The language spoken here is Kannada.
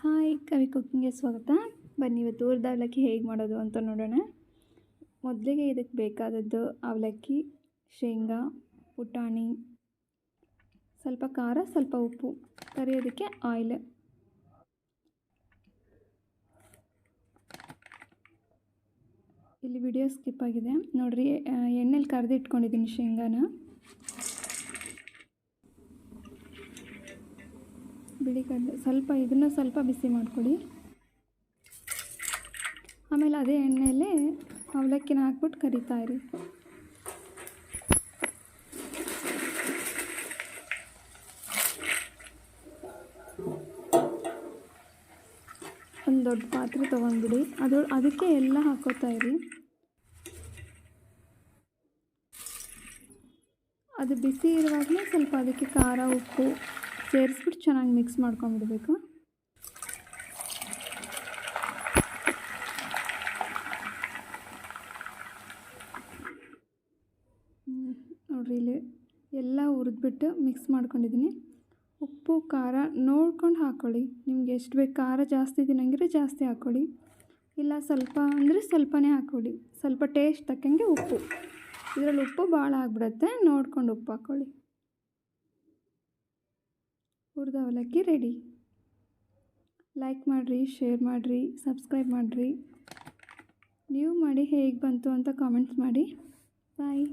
ಹಾಯ್, ಕವಿ ಕುಕ್ಕಿಂಗ್ಗೆ ಸ್ವಾಗತ. ಬನ್ನಿ ಇವತ್ತು ಹುರಿದ ಅವಲಕ್ಕಿ ಹೇಗೆ ಮಾಡೋದು ಅಂತ ನೋಡೋಣ. ಮೊದಲಿಗೆ ಇದಕ್ಕೆ ಬೇಕಾದದ್ದು ಅವಲಕ್ಕಿ, ಶೇಂಗಾ, ಪುಟಾಣಿ, ಸ್ವಲ್ಪ ಖಾರ, ಸ್ವಲ್ಪ ಉಪ್ಪು, ಕರಿಯೋದಕ್ಕೆ ಆಯಿಲ್. ಇಲ್ಲಿ ವಿಡಿಯೋ ಸ್ಕಿಪ್ ಆಗಿದೆ ನೋಡಿರಿ. ಎಣ್ಣೆಲಿ ಕರೆದು ಇಟ್ಕೊಂಡಿದ್ದೀನಿ ಶೇಂಗಾನ. ಬಿಳಿ ಕಡಲೆ ಸ್ವಲ್ಪ, ಇದನ್ನು ಸ್ವಲ್ಪ ಬಿಸಿ ಮಾಡ್ಕೊಳ್ಳಿ. ಆಮೇಲೆ ಅದೇ ಎಣ್ಣೆಯಲ್ಲೇ ಅವಲಕ್ಕಿನ ಹಾಕ್ಬಿಟ್ಟು ಕರಿತಾ ಇರಿ. ಒಂದು ದೊಡ್ಡ ಪಾತ್ರೆ ತೊಗೊಂಡ್ಬಿಡಿ, ಅದಕ್ಕೆ ಎಲ್ಲ ಹಾಕೋತಾ ಇರಿ. ಅದು ಬಿಸಿ ಇರುವಾಗಲೇ ಸ್ವಲ್ಪ ಅದಕ್ಕೆ ಖಾರ, ಉಪ್ಪು ಸೇರಿಸ್ಬಿಟ್ಟು ಚೆನ್ನಾಗಿ ಮಿಕ್ಸ್ ಮಾಡ್ಕೊಂಡ್ಬಿಡ್ಬೇಕು. ನೋಡಿರಿ, ಇಲ್ಲಿ ಎಲ್ಲ ಹುರಿದ್ಬಿಟ್ಟು ಮಿಕ್ಸ್ ಮಾಡ್ಕೊಂಡಿದ್ದೀನಿ. ಉಪ್ಪು ಖಾರ ನೋಡ್ಕೊಂಡು ಹಾಕ್ಕೊಳ್ಳಿ. ನಿಮ್ಗೆ ಎಷ್ಟು ಬೇಕು, ಖಾರ ಜಾಸ್ತಿ ತಿನ್ನಂಗಿದ್ರೆ ಜಾಸ್ತಿ ಹಾಕ್ಕೊಳ್ಳಿ, ಇಲ್ಲ ಸ್ವಲ್ಪ ಅಂದರೆ ಸ್ವಲ್ಪನೇ ಹಾಕ್ಕೊಳ್ಳಿ. ಸ್ವಲ್ಪ ಟೇಸ್ಟ್ ತಕ್ಕಂಗೆ ಉಪ್ಪು, ಇದರಲ್ಲಿ ಉಪ್ಪು ಭಾಳ ಆಗಿಬಿಡುತ್ತೆ, ನೋಡ್ಕೊಂಡು ಉಪ್ಪು ಹಾಕ್ಕೊಳ್ಳಿ. ಹುರಿದ ಅವಲಕ್ಕಿ ರೆಡಿ. ಲೈಕ್ ಮಾಡಿರಿ, ಶೇರ್ ಮಾಡಿರಿ, ಸಬ್ಸ್ಕ್ರೈಬ್ ಮಾಡಿರಿ. ನೀವು ಮಾಡಿ ಹೇಗೆ ಬಂತು ಅಂತ ಕಾಮೆಂಟ್ಸ್ ಮಾಡಿ. ಬಾಯ್.